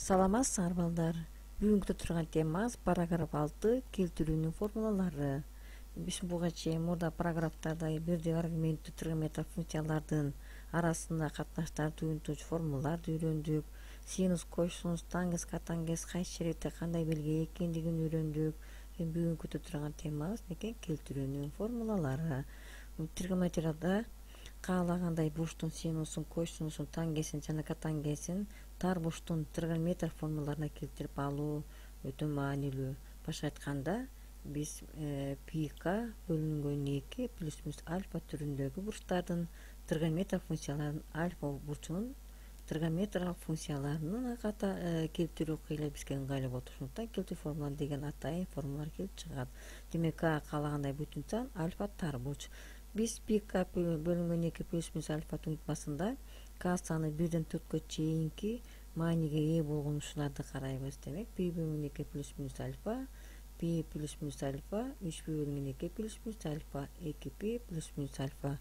Саламатсыңар балдар. Бүгүнкү турган темабыз параграф 6 келтирүүнүн формулалары. Биз буга чейин мурда параграфтарда бирдей аргументтүү тригонометрик функциялардын арасында катнаштар туюнтуучу формулаларды үйрөндүк. Синус, косинус, тангенс, котангенс кайсы жерде кандай белги экендигин үйрөндүк. Бүгүнкү турган темабыз келтирүүнүн формулалары. Тригонометрияда каалагандай бурчтун синусун, косинусун, тангенсин жана котангенсин тар бурчтун тригонометрик формулаларына келтирип алуу өтө маанилүү. Башка айтканда, биз πk бөлүнгөн 2 плюс минус альфа түрүндөгү бурчтардын тригонометрик функцияларын альфа бурчунун тригонометрик функцияларынын келтирүү кыйла бизге ыңгайлуу болот. Ошондуктан келтирүү формула деген атайын формулалар келип чыгат. Демек каалагандай бүтүн сан альфа тар бурч. Биз πk бөлүнгөн 2 плюс минус альфа түнүтмасында k саны 1-ден 4-кө чейинки мааниге ээ болгон ушуларды карайбыз. Демек π бөлүнгөн 2 плюс минус альфа, π плюс минус альфа, 3π бөлүнгөн 2 плюс минус альфа, 2π плюс минус альфа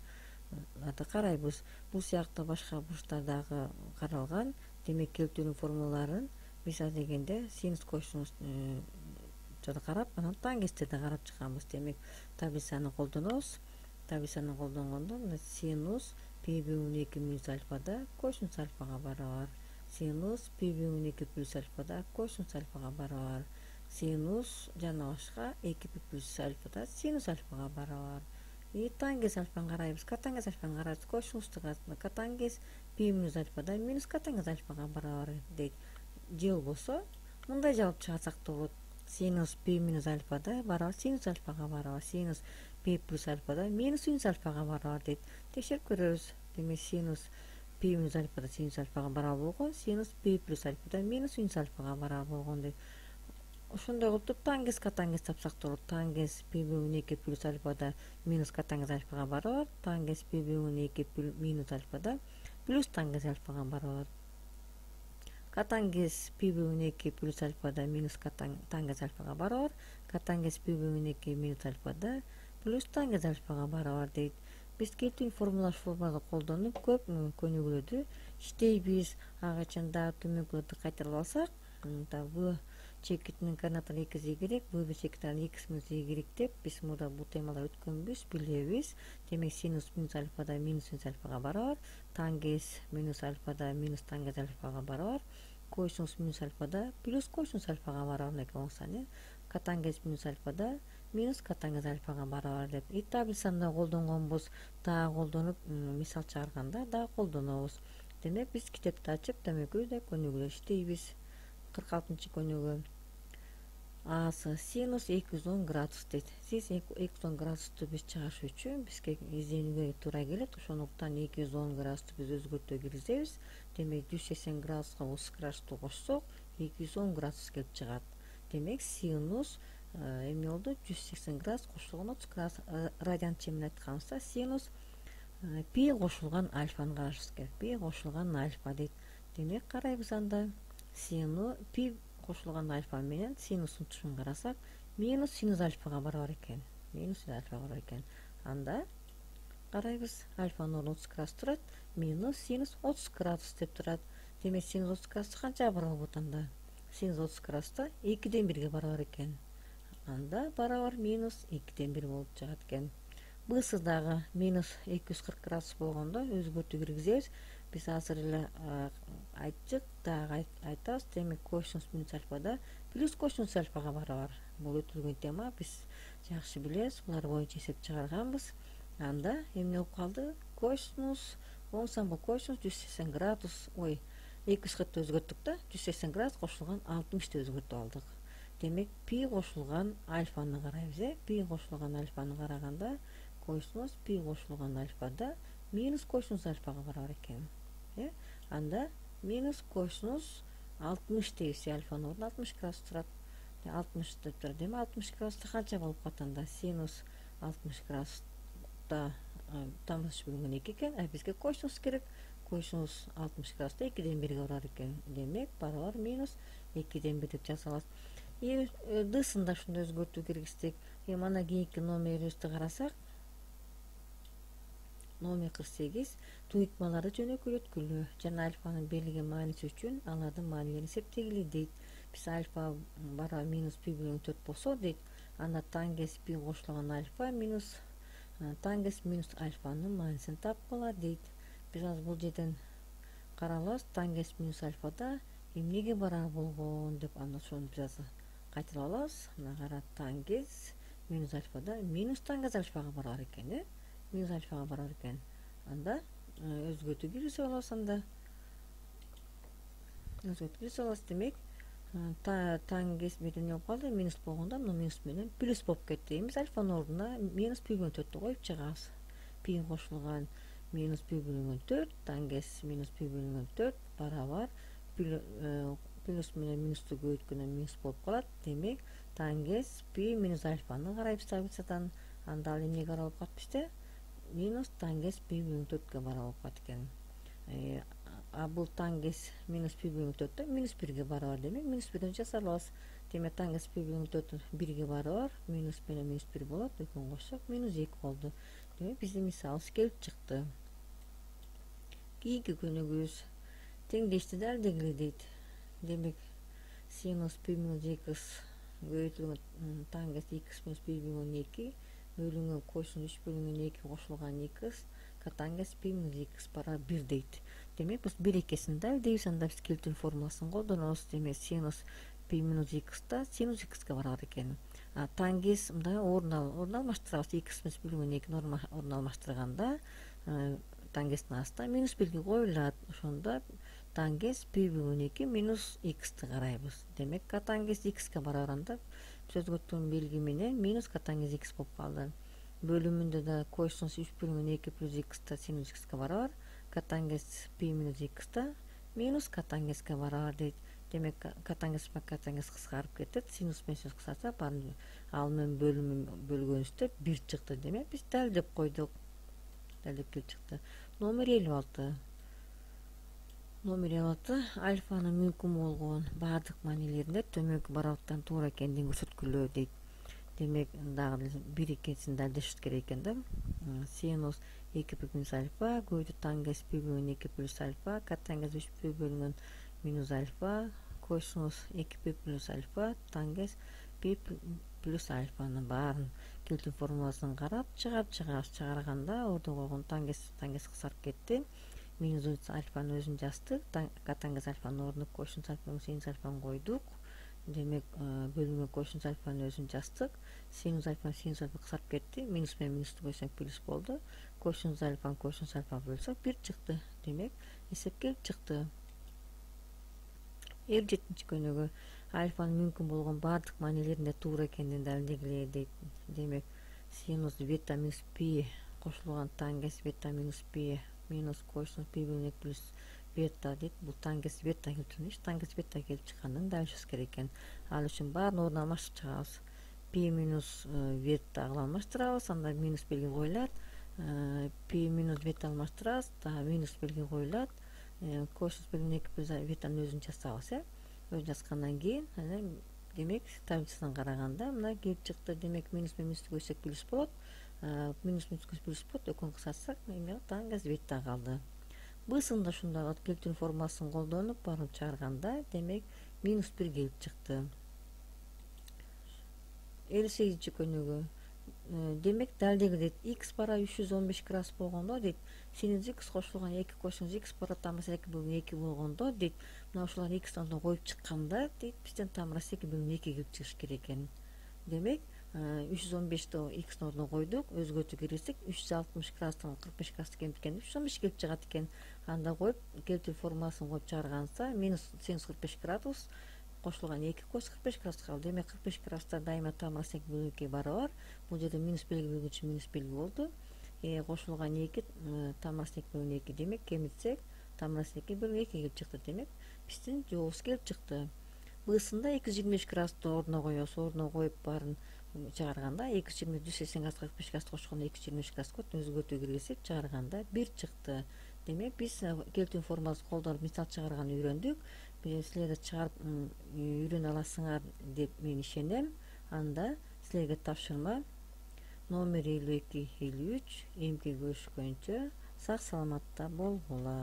карайбыз. Бул сыяктуу башка бурчтар дагы каралган. Демек келтирүүнүн формулаларын биз адегенде синус, косинус карап, анан тангенстерди карап чыгабыз. Демек таблицаны колдонобуз. Таблицаны колдонгондо синус π бөлүнгөн 2 минус альфада косинус альфага барабар. Синус π бөлүнгөн 2 плюс альфада косинус альфага барабар. Синус жана башка 2π плюс альфада синус альфага барабар. Тангенс альфаны карайбыз. Котангенс альфаны карайбыз. Косинусту котангенс π минус альфада минус котангенс альфага барабар дейт. Же болбосо мындай жабып чыгарсак да болот. Синус π минус альфада барабар синус альфага барабар. Синус π плюс альфада минус синус альфага барабар дейт. Текшерип көрөбүз. Демек синус π минус альфада синус альфага барабар болгон, синус π плюс альфада минус синус альфага барабар болгон дейт. Ошондой кылып тангенс котангенс тапсак да болот. Тангенс π бөлүнгөн 2 плюс альфада минус котангенс альфага барабар. Тангенс π бөлүнгөн 2 минус альфада плюс тангенс альфага барабар. Котангенс π бөлүнгөн 2 плюс альфада минус тангенс альфага барабар. Котангенс π бөлүнгөн 2 минус альфада плюс тангенс альфага барабар дейт. Биз келтирүү формуланы колдонуп көп көнүгүүлөрдү иштейбиз. Ага үчүн дагы төмөнкүлөрдү кайтарып алсак, б чекитинин координаталары x y, б чекитинин x минус y деп биз мурда бул темалар өткөнбүз, билебиз. Демек синус минус альфада минус синус альфага барабар, тангенс минус альфада минус тангенс альфага барабар, косинус минус альфада плюс косинус альфага барабар экен болсо, котангенс минус альфада минус котангенс альфага барабар деп таблицаны колдонгонбуз. Дагы колдонуп мисал чыгарганда дагы колдонобуз. Демек биз китепти ачып төмөнкү көнүгүүлөр иштейбиз. 46 көнүгүү. Асы синус 210 градус дейт. Сиз 210 градусту биз чыгарыш үчүн бизге изденүүгө туура келет. Ошондуктан 210 градусту биз өзгөртүү киргизебиз. Демек 180 градуска 30 градусту кошсок 210 градус келип чыгат. Демек синус эмне болду? 180 градус кошулган 30 градус. Радиант менен айтканыбызда синус π кошулган альфаны карашыбыз керек. Π кошулган альфа дейт. Демек карайбыз анда. Синус π кошулган альфа менен синустун тушун карасак, минус синус альфага барабар экен. Минус синус альфага барабар экен. Анда карайбыз. Альфанын ордуна 30 градус турат, минус синус 30 градус деп турат. Демек синус 30 градус канчага барабар болот анда? Синус 30 градуста 2-ден 1-ге барабар экен. Анда барабар минус 2-ден 1 болуп чыгат экен. Бысы дагы минус 240 градус болгондо өзгөртүү киргизебиз. Биз азыр эле айттык, дагы айтабыз. Демек косинус минус альфада плюс косинус альфага барабар. Бул өтүлгөн тема, биз жакшы билебиз. Булар боюнча эсеп чыгарганбыз. Анда эмне болуп калды? Косинус, болсо бул косинус 180 градус, 240-ты өзгөрттүк да, 180 градус кошулган 60-ты өзгөртүп алдык. Демек π кошулган альфаны карайбыз. Π кошулган альфаны караганда косинус π кошулган альфада минус косинус альфага барабар экен. Анда минус косинус 60 дейбиз. Альфанын ордуна 60 градус турат. 60 деп турат. Демек 60 градуста канча болуп калат анда? Синус 60 градуста тамыз бөлүнгөн 2 экен. Бизге косинус керек. Косинус 60 градуста 2-ден 1-ге барар экен. Демек барабар минус 2-ден 1 деп жаза алабыз. Дысында ушундай өзгөртүү киргиздик. Мана кийинки номерибизди карасак, номер 48 туйутмаларды жөнөкөлөткүлө жана альфанын берилген мааниси үчүн алардын маанилерин эсептегиле дейт. Биз альфа бара минус пи бөлүнгөн 4 болсо дейт, анда тангес пи кошулган альфа минус тангес минус альфанын маанисин тапкыла дейт. Биз азыр бул жерден каралабыз, тангес минус альфада эмнеге барар болгон деп, анда ошону биз азыр кайталап алабыз. Мына кара, тангес минус альфада минус тангес альфага барар экен, минус альфага барар экен. Анда өзгөртүү киргизип алабыз, анда өзгөртүү киргизип алабыз. Демек тангес менен эмне болуп калды, минус болгондо мына минус менен плюс болуп кетти. Эми биз альфанын ордуна минус пи бөлүнгөн 4тү коюп чыгабыз. Пи кошулган минус пи бөлүнгөн 4, тангес минус пи бөлүнгөн 4 барабар плюс менен минусту көбөйткөндөн минус болуп калат. Демек тангес пи минус альфаны карайбыз таблицадан. Анда ал эмнеге барабар болуп калат бизде? Минус тангес пи бөлүнгөн 4кө барабар болуп калат экен. Бул тангес минус пи бөлүнгөн 4 минус 1ге барабар. Демек минус 1ден жасап алабыз. Демек тангес пи бөлүнгөн 4 1ге барабар, минус менен минус 1 болот, экөөнү кошсок минус 2 болду. Демек биздин мисалыбыз келип чыкты. Кийинки көнүгүүбүз теңдешти далилдегиле дейт. Демек синус пи минус 2х көбөйтүлгөн тангес 2х минус пи бөлүнгөн 2 бөлүнгөн косинус 3 бөлүнгөн 2 кошулган 2х катангес пи минус 2х барабар 1 дейт. Демек биз берекесин далилдейбиз, анда биз келтирүү формуласын колдонобуз. Демек синус пи минус 2х синус 2х барабар экен. Тангес мындай ордун алмаштырабыз. 2х минус бөлүнгөн 2 ордун алмаштырганда тангестин астына минус 1 коюлат. Ошондо тангес пи бөлүнгөн 2 минус x'ти карайбыз. Демек катангес x'ке барабар, анда биз өзгөртүүнүн белги менен минус катангес x болуп калды. Бөлүмүндө да косинус 3 бөлүнгөн 2 плюс x синус x'ке барабар, катангес пи минус 2 минус катангеске барабар дейт. Демек катангес кыскарып кетет, синус менен синус кыскарса ал менен бөлүмүн бөлгөнүздө 1 чыкты. Демек биз далилдеп койдук, далилдеп келип чыкты. Номер 56 альфанын мүмкүн болгон баардык маанилеринде төмөнкү барабыктан туура экендигин көрсөткүлө дейт. Демек дагы бир экенсин далилдеш керек экен да. Синус 2 пи минус альфа көбөйтүү тангес пи бөлүнгөн 2 плюс альфа катангес 3 пи бөлүнгөн минус альфа косинус 2 пи плюс альфа тангес пи плюс альфанын баарын келтирүү формуласын карап чыгарабыз. Чыгарганда ордо койгон тангес кыскарып кетти. Минус альфанын өзүн жаздык, катангес альфанын ордуна косинус альфа синус альфаны койдук. Демек бөлүнгөн косинус альфанын өзүн жаздык. Синус альфа кыскарып кетти. Минус менен минусту койсоң плюс болду. Косинус альфа бөлсөк 1 чыкты. Демек эсеп келип чыкты. 57-чи көнүгүү альфанын мүмкүн болгон баардык маанилеринде туура экендигин далилдегиле дейт. Демек синус бета минус пи кошулган тангес бета минус пи минус косинус пи бөлүнгөн 2 плюс бета дейт. Бул тангес бета келип чыкты. Тангес бета келип чыккандын далилдешибиз керек экен. Ал үчүн баарын ордуна алмаштырып чыгабыз. Пи минус бета алмаштырабыз, анда минус белги коюлат. Пи минус бета алмаштырабыз, дагы минус белги коюлат. Косинус бөлүнгөн 2 плюс бетанын өзүн жазабыз, өзүн жазгандан кийин демек таблицадан караганда мына келип чыкты. Демек минус менен минусту көйсөк плюс болот. Минус плюс болот, экөөнү кыскартсак эме тангес бета калды. Бысында ушундай келтирүү формуласын колдонуп баарын чыгарганда демек минус 1 келип чыкты. 58-чи көнүгүү демек далилдегиле дейт. X бара 315 градус болгондо дейт, синус x кошулган 2 косинус x бара тамырасы 2 бөлүнгөн 2 болгондо дейт, мына ушулар x-ди коюп чыкканда дейт, бизден тамырасы 2 бөлүнгөн 2 келип чыгыш керек экен. Демек 315-ди x-дин ордуна койдук, өзгөртүү киргиздик, 360 градустан 45 градус кемиткенде 315 келип чыгат экен. Анда коюп келтирүү формуласын коюп чыгарганса минус синус 45 градус кошулган 2 кос 45 градус калды. Демек 45 градуста дайыма тамырасы 2 бөлүнгөн 2 барабар. Бул жерде минус белги бөлгөн үчүн минус белги болду. Кошулган 2 тамырасы 2 бөлүнгөн 2. Демек кемитсек тамырасы 2 бөлүнгөн 2 келип чыкты. Демек биздин жообубуз келип чыкты. Бысында 225 градусту ордуна коебуз. Ордуна коюп баарын чыгарганда 220 180 градус 45 градус кошкондо 225 градус болот. Өзгөртүү киргизип чыгарганда 1 чыкты. Демек биз келтирүү формуласын колдонуп мисал чыгарганы үйрөндүк. Силер да чыгарып үйрөнө аласыңар деп мен ишенем. Анда силерге тапшырма номер 52-53 эмки көрүшкөнчө сак саламатта болгула.